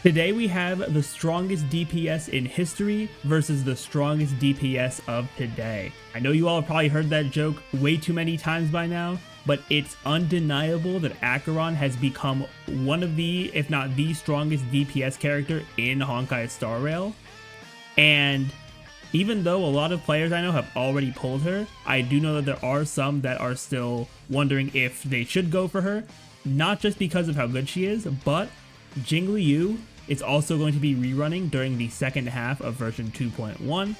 Today we have the strongest DPS in history versus the strongest DPS of today. I know you all have probably heard that joke way too many times by now, but it's undeniable that Acheron has become one of the, if not the strongest DPS character in Honkai Star Rail. And even though a lot of players I know have already pulled her, I do know that there are some that are still wondering if they should go for her, not just because of how good she is, but Jingliu is also going to be rerunning during the second half of version 2.1.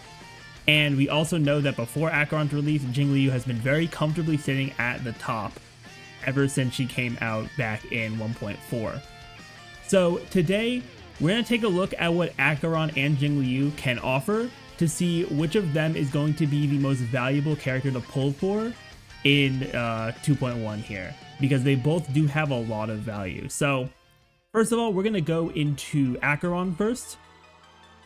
And we also know that before Acheron's release, Jingliu has been very comfortably sitting at the top ever since she came out back in 1.4. So today, we're going to take a look at what Acheron and Jingliu can offer to see which of them is going to be the most valuable character to pull for in 2.1 here, because they both do have a lot of value. So first of all, we're going to go into Acheron first.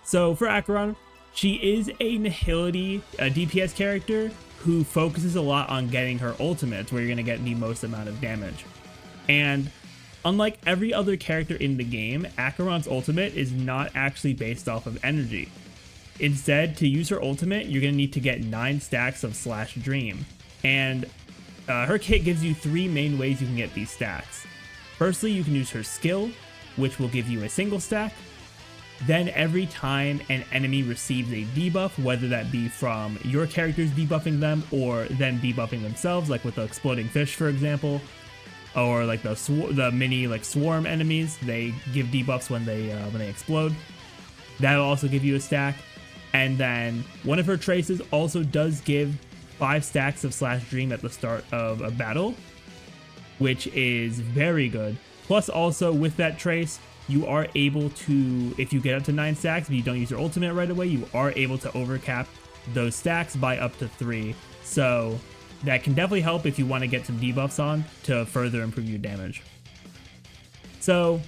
So for Acheron, she is a Nihility DPS character who focuses a lot on getting her ultimates, where you're going to get the most amount of damage. And unlike every other character in the game, Acheron's ultimate is not actually based off of energy. Instead, to use her ultimate, you're going to need to get 9 stacks of Slash Dream. And her kit gives you 3 main ways you can get these stacks. Firstly, you can use her skill, which will give you a single stack. Then every time an enemy receives a debuff, whether that be from your characters debuffing them or them debuffing themselves, like with the exploding fish, for example, or like the mini like swarm enemies, they give debuffs when they explode. That'll also give you a stack. And then one of her traces also does give 5 stacks of Slash Dream at the start of a battle, which is very good. Plus also with that trace, you are able to, if you get up to 9 stacks but you don't use your ultimate right away, you are able to overcap those stacks by up to 3. So that can definitely help if you want to get some debuffs on to further improve your damage. So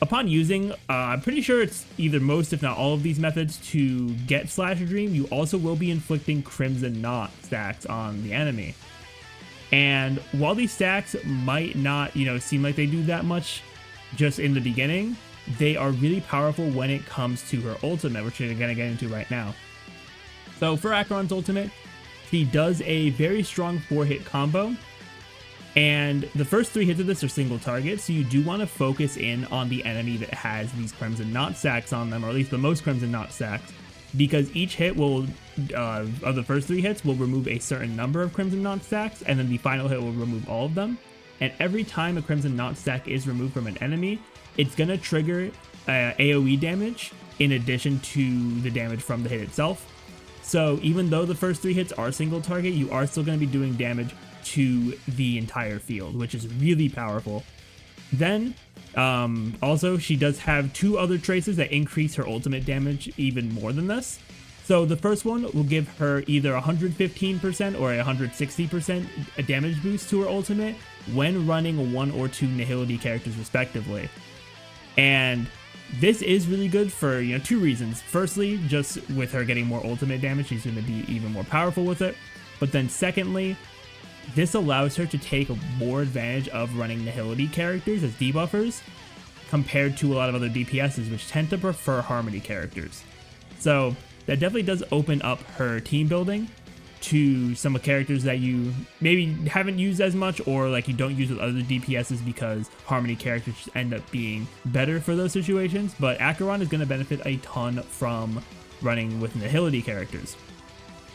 upon using, I'm pretty sure it's either most if not all of these methods to get Slash Dream, you also will be inflicting Crimson Knot stacks on the enemy. And while these stacks might not, seem like they do that much just in the beginning, they are really powerful when it comes to her ultimate, which we're going to get into right now. So for Acheron's ultimate, she does a very strong 4-hit combo. And the first 3 hits of this are single targets, so you do want to focus in on the enemy that has these Crimson Knot stacks on them, or at least the most Crimson Knot stacks, because each hit will, of the first 3 hits, will remove a certain number of Crimson Knot stacks, and then the final hit will remove all of them. And every time a Crimson Knot stack is removed from an enemy, it's going to trigger AoE damage in addition to the damage from the hit itself. So even though the first 3 hits are single target, you are still going to be doing damage to the entire field, which is really powerful. Then also, she does have 2 other traces that increase her ultimate damage even more than this. So the first one will give her either 115% or a 160% damage boost to her ultimate when running 1 or 2 Nihility characters respectively. And this is really good for 2 reasons. Firstly, just with her getting more ultimate damage, she's going to be even more powerful with it. But then secondly, this allows her to take more advantage of running Nihility characters as debuffers compared to a lot of other DPSs, which tend to prefer Harmony characters. So that definitely does open up her team building to some of characters that you maybe haven't used as much, or like you don't use with other DPSs because Harmony characters just end up being better for those situations. But Acheron is going to benefit a ton from running with Nihility characters.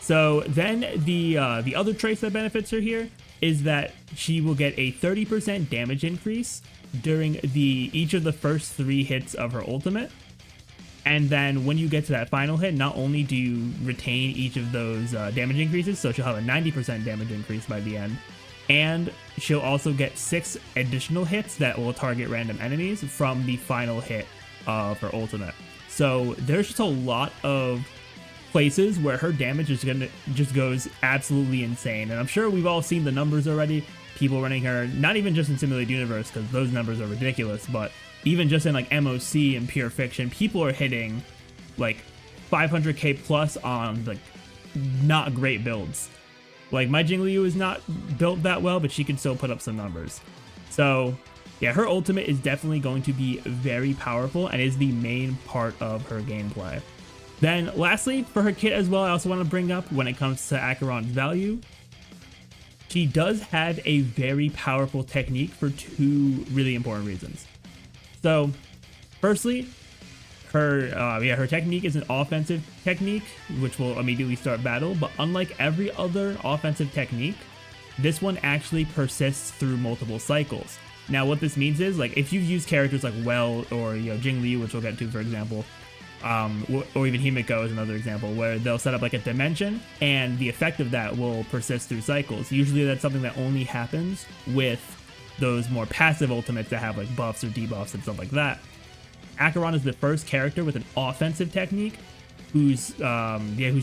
So then the other trace that benefits her here is that she will get a 30% damage increase during each of the first 3 hits of her ultimate. And then when you get to that final hit, not only do you retain each of those damage increases, so she'll have a 90% damage increase by the end, and she'll also get 6 additional hits that will target random enemies from the final hit of her ultimate. So there's just a lot of places where her damage is gonna just goes absolutely insane, and I'm sure we've all seen the numbers already. People running her, not even just in Simulated Universe, because those numbers are ridiculous, but even just in like MOC and Pure Fiction, people are hitting like 500k plus on like not great builds. Like my Jingliu is not built that well, but she can still put up some numbers. So yeah, her ultimate is definitely going to be very powerful and is the main part of her gameplay. Then lastly, for her kit as well, I also want to bring up when it comes to Acheron's value, she does have a very powerful technique for two really important reasons. So firstly, her technique is an offensive technique, which will immediately start battle, but unlike every other offensive technique, this one actually persists through multiple cycles. Now what this means is, like, if you've used characters like Well or Jingliu, which we'll get to for example, or even Himiko is another example, where they'll set up like a dimension and the effect of that will persist through cycles. Usually that's something that only happens with those more passive ultimates that have like buffs or debuffs and stuff like that. Acheron is the first character with an offensive technique whose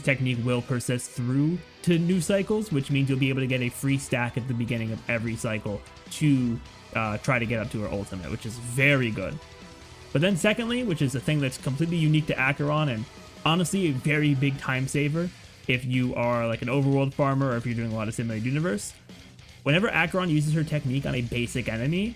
technique will persist through to new cycles, which means you'll be able to get a free stack at the beginning of every cycle to try to get up to her ultimate, which is very good. But then secondly, which is a thing that's completely unique to Acheron and honestly a very big time saver if you are like an overworld farmer or if you're doing a lot of simulated universe, whenever Acheron uses her technique on a basic enemy,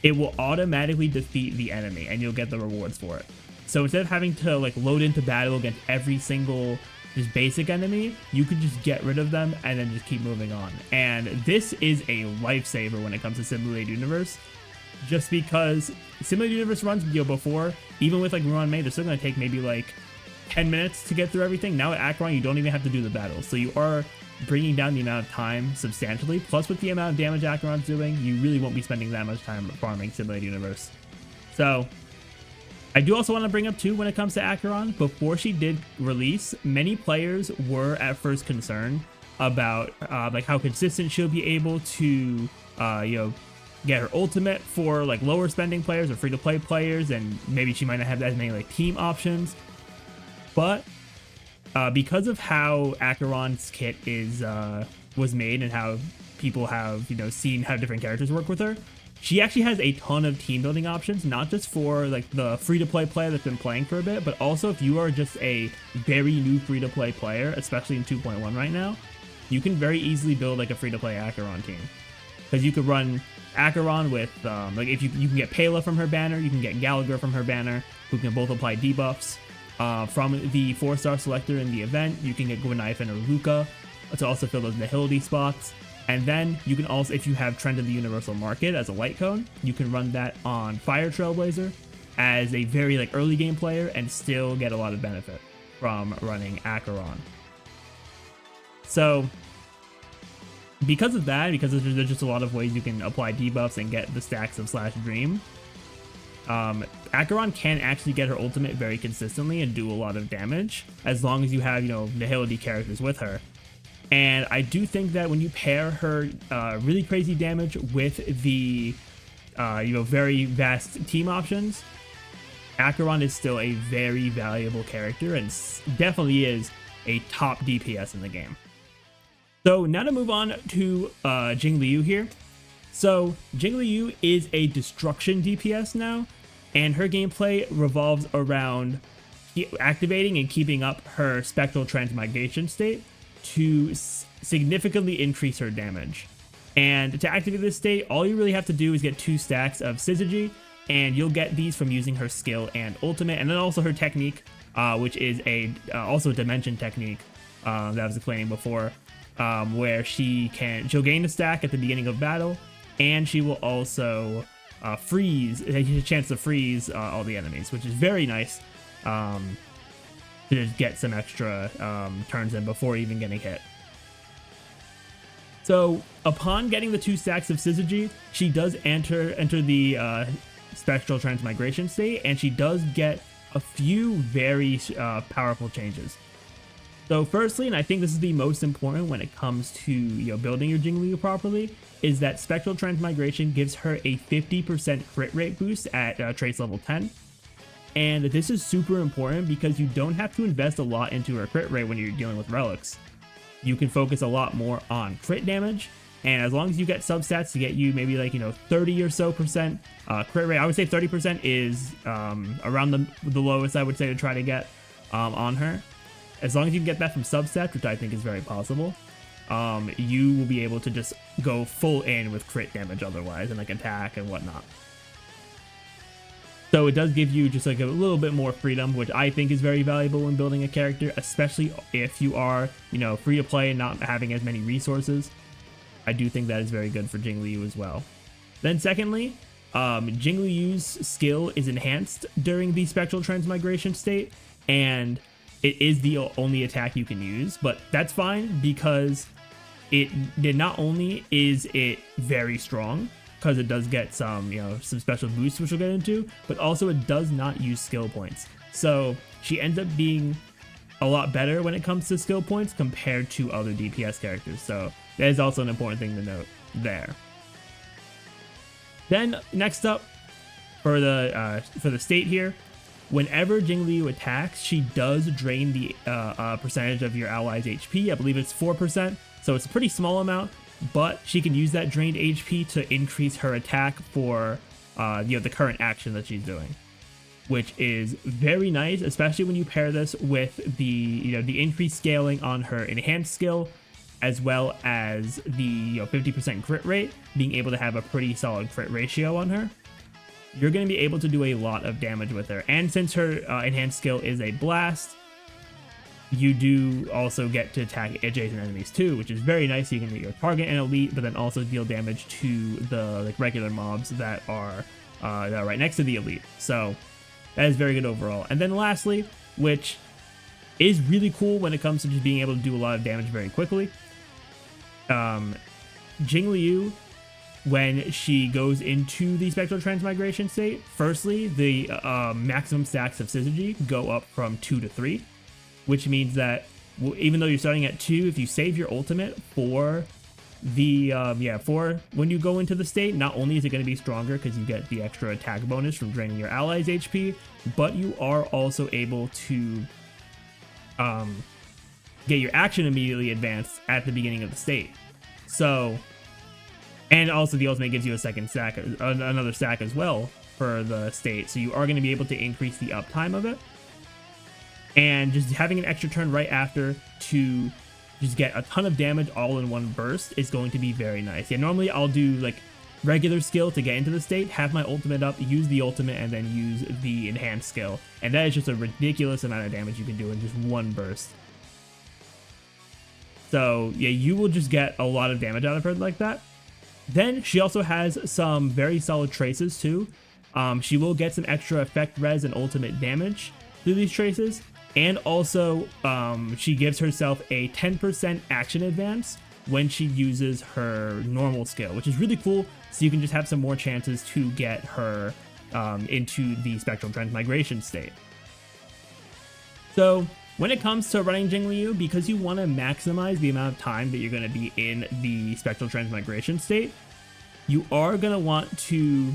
it will automatically defeat the enemy and you'll get the rewards for it. So instead of having to like load into battle against every single just basic enemy, you could just get rid of them and then just keep moving on. And this is a lifesaver when it comes to simulated universe, just because simulated universe runs before, even with like Ruan May, they're still going to take maybe like 10 minutes to get through everything. Now at Acheron, you don't even have to do the battles, so you are bringing down the amount of time substantially. Plus with the amount of damage Acheron's doing, you really won't be spending that much time farming simulated universe. So I do also want to bring up too, when it comes to Acheron, before she did release, many players were at first concerned about like how consistent she'll be able to get her ultimate for like lower spending players or free to play players, and maybe she might not have as many like team options. But because of how Acheron's kit was made and how people have seen how different characters work with her, she actually has a ton of team building options, not just for like the free to play player that's been playing for a bit, but also if you are just a very new free to play player, especially in 2.1 right now, you can very easily build like a free to play Acheron team, because you could run Acheron with like if you can get Pela from her banner, you can get Gallagher from her banner, who can both apply debuffs. From the 4-star selector in the event, you can get Gwynaifin or Luca to also fill those nihility spots. And then you can also, if you have Trend of the Universal Market as a light cone, you can run that on Fire Trailblazer as a very like early game player and still get a lot of benefit from running Acheron. So because of that, because there's just a lot of ways you can apply debuffs and get the stacks of Slash Dream, Acheron can actually get her ultimate very consistently and do a lot of damage as long as you have nihility characters with her. And I do think that when you pair her really crazy damage with the very vast team options, Acheron is still a very valuable character and definitely is a top DPS in the game. So now to move on to Jingliu here. So Jingliu is a destruction DPS now, and her gameplay revolves around activating and keeping up her spectral transmigration state to significantly increase her damage. And to activate this state, all you really have to do is get 2 stacks of Syzygy, and you'll get these from using her skill and ultimate, and then also her technique, which is also a dimension technique that I was explaining before, where she'll gain a stack at the beginning of battle, and she will also freeze, a chance to freeze all the enemies, which is very nice to just get some extra turns in before even getting hit. So upon getting the 2 stacks of Syzygy, she does enter the spectral transmigration state, and she does get a few very powerful changes. So firstly, and I think this is the most important when it comes to building your Jingliu properly, is that spectral transmigration gives her a 50% crit rate boost at trace level 10. And this is super important because you don't have to invest a lot into her crit rate when you're dealing with relics. You can focus a lot more on crit damage, and as long as you get substats to get you maybe like 30 or so percent crit rate, I would say 30% is around the lowest I would say to try to get on her. As long as you can get that from substats, which I think is very possible, you will be able to just go full in with crit damage otherwise, and like attack and whatnot. So it does give you just like a little bit more freedom, which I think is very valuable when building a character, especially if you are, you know, free to play and not having as many resources. I do think that is very good for Jingliu as well. Then secondly, Jingliu's skill is enhanced during the spectral transmigration state, and it is the only attack you can use, but that's fine because it not only is it very strong, because it does get some, you know, some special boosts, which we'll get into, but also it does not use skill points. So she ends up being a lot better when it comes to skill points compared to other DPS characters. So that is also an important thing to note there. Then next up for the state here, whenever Jingliu attacks, she does drain the percentage of your allies' HP. I believe it's 4%, so it's a pretty small amount. But she can use that drained HP to increase her attack for you know, the current action that she's doing, which is very nice, especially when you pair this with the, you know, the increased scaling on her enhanced skill, as well as the, you know, 50% crit rate, being able to have a pretty solid crit ratio on her. You're going to be able to do a lot of damage with her, and since her enhanced skill is a blast, you do also get to attack adjacent enemies too, which is very nice. You can hit your target and elite, but then also deal damage to the like regular mobs that are right next to the elite. So that is very good overall. And then lastly, which is really cool when it comes to just being able to do a lot of damage very quickly, Jingliu, when she goes into the spectral transmigration state, firstly, the maximum stacks of syzygy go up from 2 to 3. Which means that even though you're starting at 2, if you save your ultimate for the for when you go into the state, not only is it going to be stronger because you get the extra attack bonus from draining your allies' HP, but you are also able to get your action immediately advanced at the beginning of the state. So, and also the ultimate gives you a second stack, another stack as well for the state, so you are going to be able to increase the uptime of it. And just having an extra turn right after to just get a ton of damage all in one burst is going to be very nice. Yeah, normally I'll do like regular skill to get into the state, have my ultimate up, use the ultimate, and then use the enhanced skill. And that is just a ridiculous amount of damage you can do in just one burst. So yeah, you will just get a lot of damage out of her like that. Then she also has some very solid traces too. She will get some extra effect res and ultimate damage through these traces. And also, she gives herself a 10% action advance when she uses her normal skill, which is really cool. So you can just have some more chances to get her into the spectral transmigration state. So when it comes to running Jingliu, because you want to maximize the amount of time that you're going to be in the spectral transmigration state, you are going to want to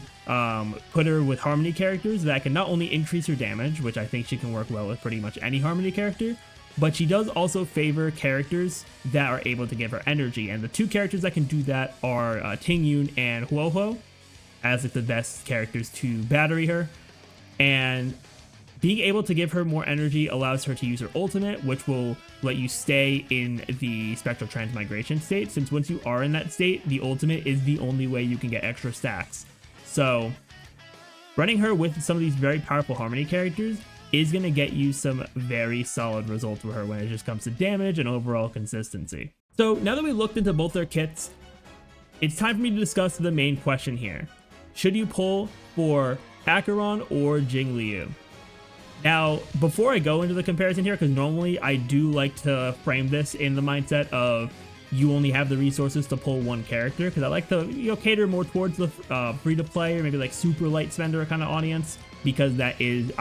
put her with Harmony characters that can not only increase her damage, which I think she can work well with pretty much any Harmony character, but she does also favor characters that are able to give her energy. And the two characters that can do that are Tingyun and Huohuo, as like the best characters to battery her. And being able to give her more energy allows her to use her ultimate, which will let you stay in the spectral transmigration state, since once you are in that state, the ultimate is the only way you can get extra stacks. So running her with some of these very powerful Harmony characters is going to get you some very solid results with her when it just comes to damage and overall consistency. So now that we looked into both their kits, it's time for me to discuss the main question here. Should you pull for Acheron or Jingliu? Now, before I go into the comparison here, because normally I do like to frame this in the mindset of you only have the resources to pull one character, because I like to, you know, cater more towards the free-to-play or maybe like super light spender kind of audience, because I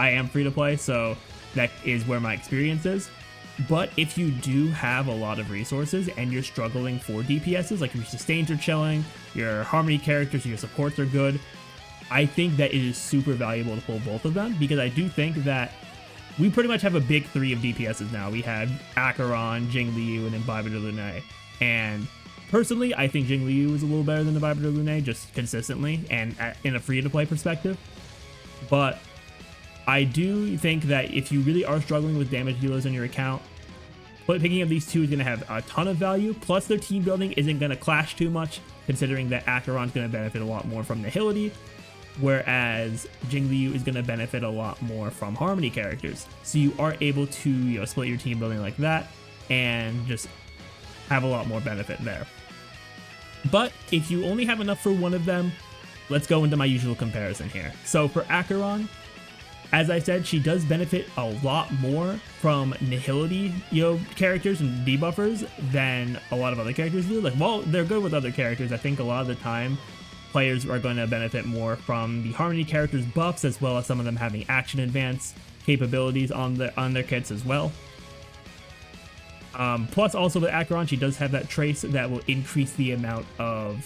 am free-to-play, so that is where my experience is. But if you do have a lot of resources and you're struggling for DPSs, like your sustains are chilling, your Harmony characters, your supports are good, I think that it is super valuable to pull both of them, because I do think that we pretty much have a big three of DPSs now. We have Acheron, Jingliu, and then Imbiber de Lune. And personally, I think Jingliu is a little better than Imbiber de Lune, just consistently and in a free-to-play perspective. But I do think that if you really are struggling with damage dealers on your account, picking up these two is going to have a ton of value. Plus, their team building isn't going to clash too much, considering that Acheron's going to benefit a lot more from Nihility. whereas Jingliu is going to benefit a lot more from Harmony characters. So you are able to, you know, split your team building like that and just have a lot more benefit there. But if you only have enough for one of them, let's go into my usual comparison here. So for Acheron, as I said, she does benefit a lot more from nihility, you know, characters and debuffers than a lot of other characters do. Like, well, they're good with other characters. I think a lot of the time, players are going to benefit more from the Harmony characters' buffs, as well as some of them having action advance capabilities on their kits as well. Plus, also with Acheron, she does have that trace that will increase the amount of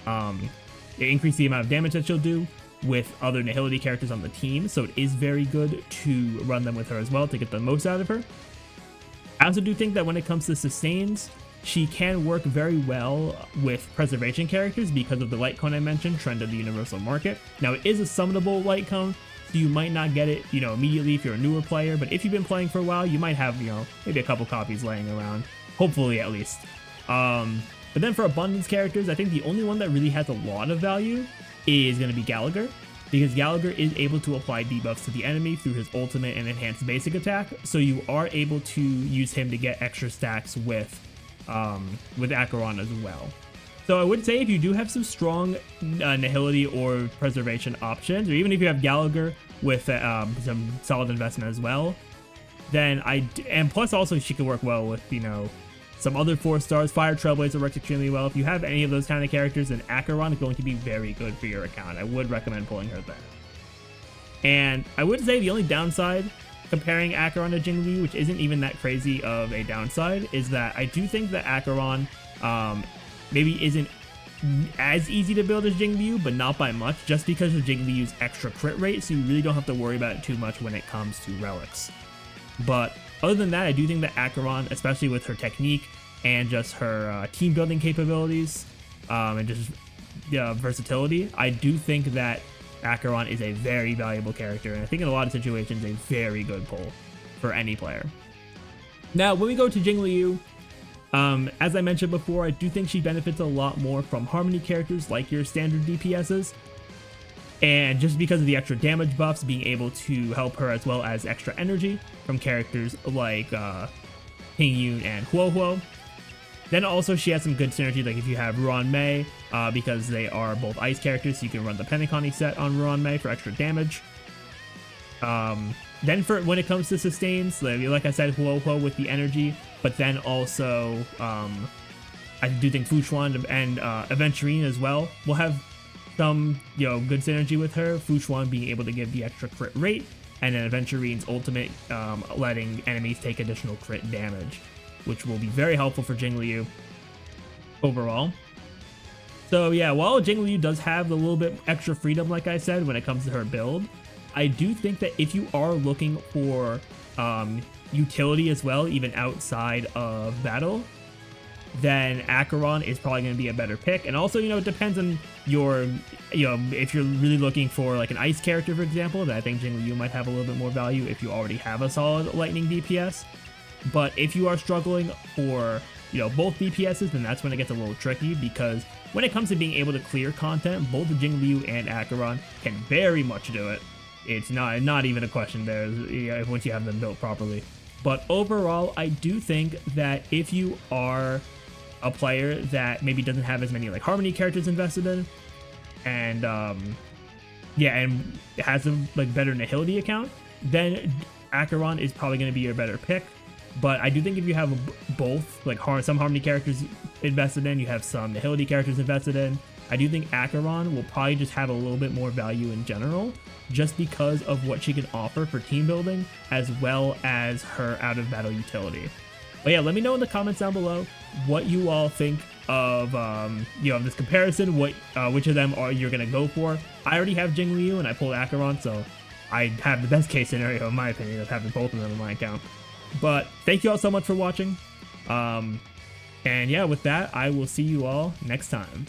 damage that she'll do with other nihility characters on the team, so it is very good to run them with her as well to get the most out of her. I also do think that when it comes to sustains, she can work very well with preservation characters because of the light cone I mentioned, Trend of the Universal Market. Now, it is a summonable light cone, so you might not get it, you know, immediately if you're a newer player, but if you've been playing for a while, you might have, you know, maybe a couple copies laying around, hopefully at least. But then for abundance characters, I think the only one that really has a lot of value is going to be Gallagher, because Gallagher is able to apply debuffs to the enemy through his ultimate and enhanced basic attack, so you are able to use him to get extra stacks with Acheron as well. So I would say if you do have some strong nihility or preservation options, or even if you have Gallagher with some solid investment as well, then and plus also she could work well with, you know, some other 4 stars. Fire Trailblazer works extremely well. If you have any of those kind of characters, then Acheron is going to be very good for your account. I would recommend pulling her there. And I would say the only downside comparing Acheron to Jingliu, which isn't even that crazy of a downside, is that I do think that Acheron maybe isn't as easy to build as Jingliu, but not by much, just because of Jingliu's extra crit rate, so you really don't have to worry about it too much when it comes to relics. But other than that, I do think that Acheron, especially with her technique and just her team building capabilities and just versatility, I do think that Acheron is a very valuable character, and I think in a lot of situations a very good pull for any player. Now, when we go to Jingliu, as I mentioned before, I do think she benefits a lot more from Harmony characters like your standard DPSs, and just because of the extra damage buffs being able to help her, as well as extra energy from characters like Ping Yun and Huo Huo. Then also she has some good synergy, like if you have Ruan Mei, because they are both ice characters, so you can run the Penacony set on Ruan Mei for extra damage. Then for when it comes to sustains, like I said, Huo Huo with the energy, but then also I do think Fu Xuan and Aventurine as well will have some, you know, good synergy with her. Fu Xuan being able to give the extra crit rate, and then Aventurine's ultimate letting enemies take additional crit damage, which will be very helpful for Jingliu overall. So yeah, while Jingliu does have a little bit extra freedom, like I said, when it comes to her build, I do think that if you are looking for utility as well, even outside of battle, then Acheron is probably going to be a better pick. And also, you know, it depends on your, you know, if you're really looking for like an ice character, for example, then I think Jingliu might have a little bit more value if you already have a solid lightning DPS. But if you are struggling for, you know, both DPSs, then that's when it gets a little tricky, because when it comes to being able to clear content, both Jingliu and Acheron can very much do it. It's not even a question there, once you have them built properly. But overall, I do think that if you are a player that maybe doesn't have as many like Harmony characters invested in, and and has a like better nihility account, then Acheron is probably going to be your better pick. But I do think if you have both, like some Harmony characters invested in, you have some nihility characters invested in, I do think Acheron will probably just have a little bit more value in general, just because of what she can offer for team building, as well as her out of battle utility. But yeah, let me know in the comments down below what you all think of this comparison, which of them you're gonna go for. I already have Jingliu and I pulled Acheron, so I have the best case scenario in my opinion of having both of them in my account. But thank you all so much for watching. And yeah, with that, I will see you all next time.